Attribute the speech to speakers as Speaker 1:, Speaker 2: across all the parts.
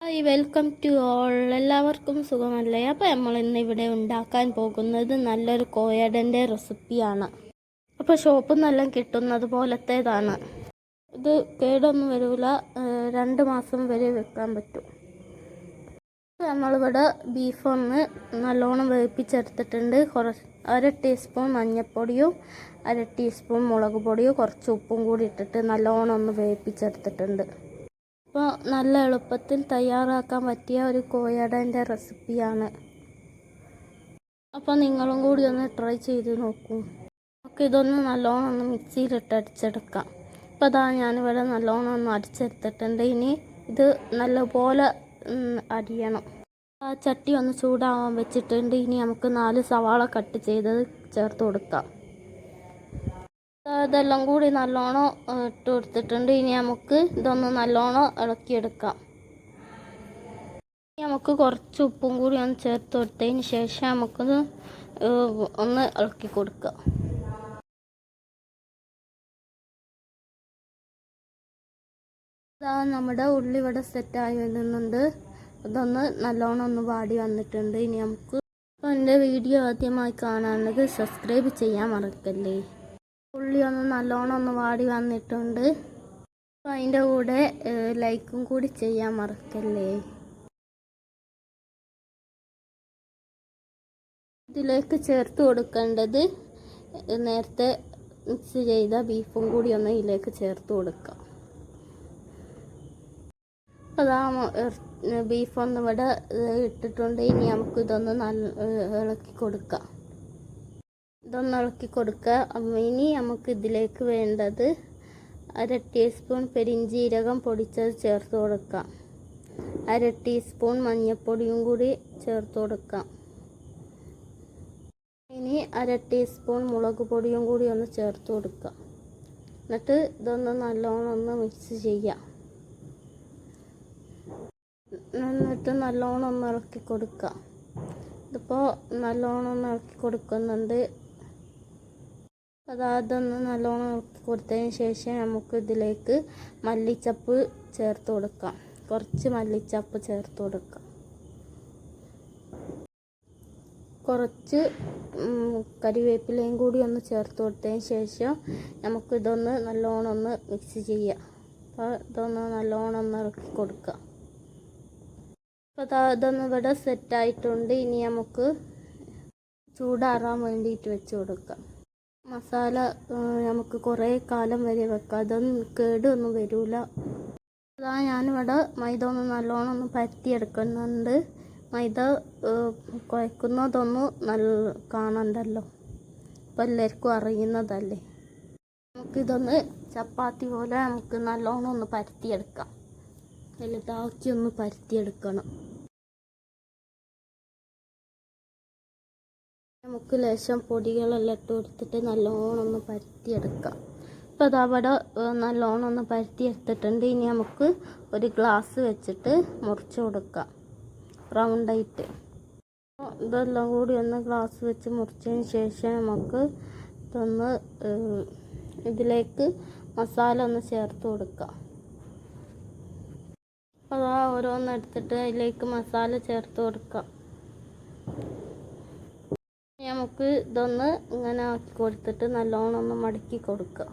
Speaker 1: Hi, welcome to all. എല്ലാവർക്കും സുഖമല്ലേ? അപ്പോൾ നമ്മൾ ഇന്ന് ഇവിടെ ഉണ്ടാക്കാൻ പോകുന്നത് നല്ലൊരു കോയടൻ്റെ റെസിപ്പിയാണ്. അപ്പോൾ ഷോപ്പിൽ നിന്നെല്ലാം കിട്ടുന്നത് പോലത്തേതാണ്. ഇത് കേടൊന്നും വരില്ല, 2 മാസം വരെ വെക്കാൻ പറ്റും. നമ്മളിവിടെ ബീഫ് ഒന്ന് നല്ലോണം വേവിപ്പിച്ചെടുത്തിട്ടുണ്ട്. 1 ടീസ്പൂൺ മഞ്ഞൾപ്പൊടിയും 1 ടീസ്പൂൺ മുളക് പൊടിയും കുറച്ച് ഉപ്പും കൂടി ഇട്ടിട്ട് നല്ലോണം ഒന്ന് വേവിപ്പിച്ചെടുത്തിട്ടുണ്ട്. അപ്പോൾ നല്ല എളുപ്പത്തിൽ തയ്യാറാക്കാൻ പറ്റിയ ഒരു കോയടൻ്റെ റെസിപ്പിയാണ്. അപ്പോൾ നിങ്ങളും കൂടി ഒന്ന് ട്രൈ ചെയ്ത് നോക്കൂ. നമുക്ക് ഇതൊന്ന് നല്ലോണം ഒന്ന് മിക്സിയിലിട്ട് അടിച്ചെടുക്കാം. അപ്പോൾ അതാ ഞാനിവിടെ നല്ലോണം ഒന്ന് അടിച്ചെടുത്തിട്ടുണ്ട്. ഇനി ഇത് നല്ലപോലെ അരിയണം. ആ ചട്ടി ഒന്ന് ചൂടാവാൻ വെച്ചിട്ടുണ്ട്. ഇനി നമുക്ക് 4 സവാള കട്ട് ചെയ്തത് ചേർത്ത് കൊടുക്കാം. ഇതെല്ലാം കൂടി നല്ലോണം ഇട്ട് കൊടുത്തിട്ടുണ്ട്. ഇനി നമുക്ക് ഇതൊന്ന് നല്ലോണം ഇളക്കിയെടുക്കാം. ഇനി നമുക്ക് കുറച്ച് ഉപ്പും കൂടി ഒന്ന് ചേർത്ത് കൊടുത്തതിന് ശേഷം നമുക്കൊന്ന് ഒന്ന് ഇളക്കി കൊടുക്കാം. നമ്മുടെ ഉള്ളി ഇവിടെ സെറ്റായി വരുന്നുണ്ട്. ഇതൊന്ന് നല്ലോണം ഒന്ന് വാടി വന്നിട്ടുണ്ട്. ഇനി നമുക്ക് എൻ്റെ വീഡിയോ ആദ്യമായി കാണാനുള്ളത് സബ്സ്ക്രൈബ് ചെയ്യാൻ മറക്കല്ലേ. ഉള്ളി ഒന്ന് നല്ലോണം ഒന്ന് വാടി വന്നിട്ടുണ്ട്. അപ്പോൾ അതിൻ്റെ കൂടെ ലൈക്കും കൂടി ചെയ്യാൻ മറക്കല്ലേ. ഇതിലേക്ക് ചേർത്ത് കൊടുക്കേണ്ടത് നേരത്തെ മിക്സ് ചെയ്ത ബീഫും കൂടി ഒന്ന് ഇതിലേക്ക് ചേർത്ത് കൊടുക്കാം. അപ്പോൾ അതാ ബീഫ് ഒന്ന് ഇവിടെ ഇട്ടിട്ടുണ്ട്. ഇനി നമുക്ക് ഇതൊന്ന് ഇളക്കി കൊടുക്കാം. ഇതൊന്ന് ഇളക്കി കൊടുക്കുക. ഇനി നമുക്ക് ഇതിലേക്ക് വേണ്ടത് 1 ടീസ്പൂൺ പെരിഞ്ജീരകം പൊടിച്ചത് ചേർത്ത് കൊടുക്കാം. 1 ടീസ്പൂൺ മഞ്ഞൾപ്പൊടിയും കൂടി ചേർത്ത് കൊടുക്കാം. ഇനി 1 ടീസ്പൂൺ മുളക് പൊടിയും കൂടി ഒന്ന് ചേർത്ത് കൊടുക്കാം. എന്നിട്ട് ഇതൊന്ന് നല്ലോണം ഒന്ന് മിക്സ് ചെയ്യാം. എന്നിട്ട് നല്ലോണം ഒന്ന് ഇളക്കി കൊടുക്കാം. ഇതിപ്പോൾ നല്ലോണം ഒന്ന് ഇളക്കി കൊടുക്കുന്നുണ്ട്. അതൊന്ന് നല്ലോണം ഇളക്കി കൊടുത്തതിന് ശേഷം നമുക്ക് ഇതിലേക്ക് മല്ലിച്ചപ്പ് ചേർത്ത് കൊടുക്കാം. കുറച്ച് മല്ലിച്ചപ്പ് ചേർത്ത് കൊടുക്കാം. കുറച്ച് കരിവേപ്പിലയും കൂടി ഒന്ന് ചേർത്ത് കൊടുത്തതിന് ശേഷം നമുക്കിതൊന്ന് നല്ലോണം ഒന്ന് മിക്സ് ചെയ്യാം. അപ്പോൾ ഇതൊന്ന് നല്ലോണം ഒന്ന് ഇളക്കി കൊടുക്കാം. അപ്പോൾ ഇതൊന്ന് ഇവിടെ സെറ്റായിട്ടുണ്ട്. ഇനി നമുക്ക് ചൂടാറാൻ വേണ്ടിയിട്ട് വെച്ച് കൊടുക്കാം. മസാല നമുക്ക് കുറേ കാലം വരെ വെക്കാം. അതൊന്നും കേടൊന്നും വരില്ല. അതാ ഞാനിവിടെ മൈദ ഒന്ന് നല്ലോണം ഒന്ന് പരത്തിയെടുക്കുന്നുണ്ട്. മൈദ കുഴക്കുന്നതൊന്നും കാണണ്ടല്ലോ, അപ്പോൾ എല്ലാവർക്കും അറിയുന്നതല്ലേ. നമുക്കിതൊന്ന് ചപ്പാത്തി പോലെ നമുക്ക് നല്ലോണം ഒന്ന് പരത്തിയെടുക്കാം. വലുതാക്കി ഒന്ന് പരത്തിയെടുക്കണം. നമുക്ക് ലേശം പൊടികളെല്ലാം ഇട്ട് കൊടുത്തിട്ട് നല്ലോണം ഒന്ന് പരത്തിയെടുക്കാം. അപ്പോൾ അതവിടെ നല്ലോണം ഒന്ന് പരത്തിയെടുത്തിട്ടുണ്ട്. ഇനി നമുക്ക് ഒരു ഗ്ലാസ് വെച്ചിട്ട് മുറിച്ച് കൊടുക്കാം റൗണ്ടായിട്ട്. ഇതെല്ലാം കൂടി ഒന്ന് ഗ്ലാസ് വെച്ച് മുറിച്ചതിന് ശേഷം നമുക്ക് ഇതൊന്ന് ഇതിലേക്ക് മസാല ഒന്ന് ചേർത്ത് കൊടുക്കാം. അപ്പോൾ ഓരോന്ന് എടുത്തിട്ട് അതിലേക്ക് മസാല ചേർത്ത് കൊടുക്കാം. നമുക്ക് ഇതൊന്ന് ഇങ്ങനെ ആക്കി കൊടുത്തിട്ട് നല്ലോണം ഒന്ന് മടക്കി കൊടുക്കുക.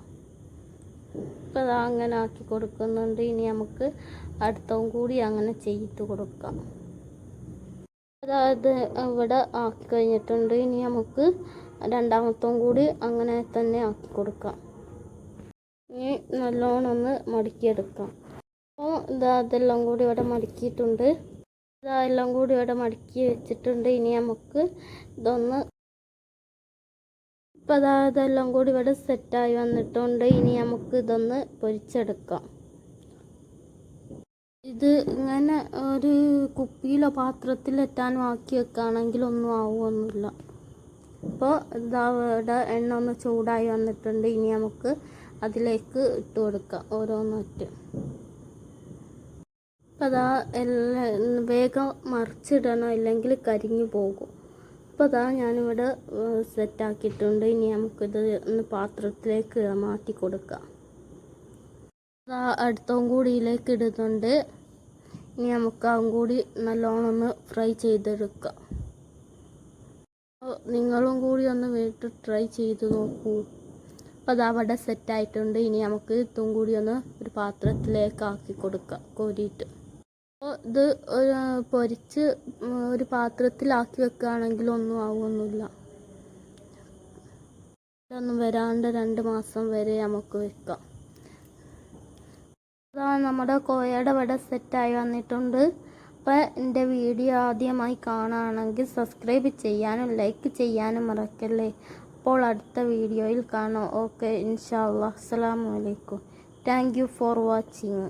Speaker 1: അപ്പോൾ അങ്ങനെ ആക്കി കൊടുക്കുന്നുണ്ട്. ഇനി നമുക്ക് അടുത്തവും കൂടി അങ്ങനെ ചെയ്ത് കൊടുക്കാം. അതായത് ഇവിടെ ആക്കി കഴിഞ്ഞിട്ടുണ്ട്. ഇനി നമുക്ക് രണ്ടാമത്തവും കൂടി അങ്ങനെ തന്നെ ആക്കി കൊടുക്കാം. ഇനി നല്ലോണം ഒന്ന് മടക്കിയെടുക്കാം. അപ്പോൾ അതെല്ലാം കൂടി ഇവിടെ മടക്കിയിട്ടുണ്ട്. ഇതെല്ലാം കൂടി ഇവിടെ മടക്കി വെച്ചിട്ടുണ്ട്. ഇനി നമുക്ക് ഇതൊന്ന് ഇപ്പോൾ അതെല്ലാം കൂടി ഇവിടെ സെറ്റായി വന്നിട്ടുണ്ട്. ഇനി നമുക്ക് ഇതൊന്ന് പൊരിച്ചെടുക്കാം. ഇത് ഇങ്ങനെ ഒരു കുപ്പിയിലോ പാത്രത്തിലെത്താനും ആക്കി വെക്കുകയാണെങ്കിൽ ഒന്നും ആവുമൊന്നുമില്ല. അപ്പോൾ ഇവിടെ എണ്ണ ഒന്ന് ചൂടായി വന്നിട്ടുണ്ട്. ഇനി നമുക്ക് അതിലേക്ക് ഇട്ട് കൊടുക്കാം ഓരോന്നായിട്ട്. അപ്പോൾ വേഗം മറിച്ചിടണം, ഇല്ലെങ്കിൽ കരിഞ്ഞു പോകും. അപ്പോൾ ഞാനിവിടെ സെറ്റാക്കിയിട്ടുണ്ട്. ഇനി നമുക്കിത് ഒന്ന് പാത്രത്തിലേക്ക് മാറ്റി കൊടുക്കാം. അടുത്തവും കൂടി ഇതിലേക്ക് ഇടുന്നുണ്ട്. ഇനി നമുക്ക് അതും കൂടി നല്ലോണം ഒന്ന് ഫ്രൈ ചെയ്തെടുക്കാം. നിങ്ങളും കൂടി ഒന്ന് വീട്ടിൽ ട്രൈ ചെയ്ത് നോക്കൂ. അപ്പോൾ അത് അവിടെ സെറ്റായിട്ടുണ്ട്. ഇനി നമുക്ക് ഇതും കൂടി ഒന്ന് ഒരു പാത്രത്തിലേക്ക് ആക്കി കൊടുക്കാം കോരിയിട്ട്. അപ്പോൾ ഇത് പൊരിച്ച് ഒരു പാത്രത്തിലാക്കി വെക്കുകയാണെങ്കിൽ ഒന്നും ആവുമൊന്നുമില്ല. ഇതൊന്നും വരാണ്ട് 2 മാസം വരെ നമുക്ക് വെക്കാം. അതാണ് നമ്മുടെ കോയയുടെ വട സെറ്റായി വന്നിട്ടുണ്ട്. അപ്പോൾ എൻ്റെ വീഡിയോ ആദ്യമായി കാണുകയാണെങ്കിൽ സബ്സ്ക്രൈബ് ചെയ്യാനും ലൈക്ക് ചെയ്യാനും മറക്കല്ലേ. അപ്പോൾ അടുത്ത വീഡിയോയിൽ കാണാം. ഓക്കെ, ഇൻഷാ അല്ലാഹ്. അസ്സലാമു അലൈക്കും. Thank you for watching.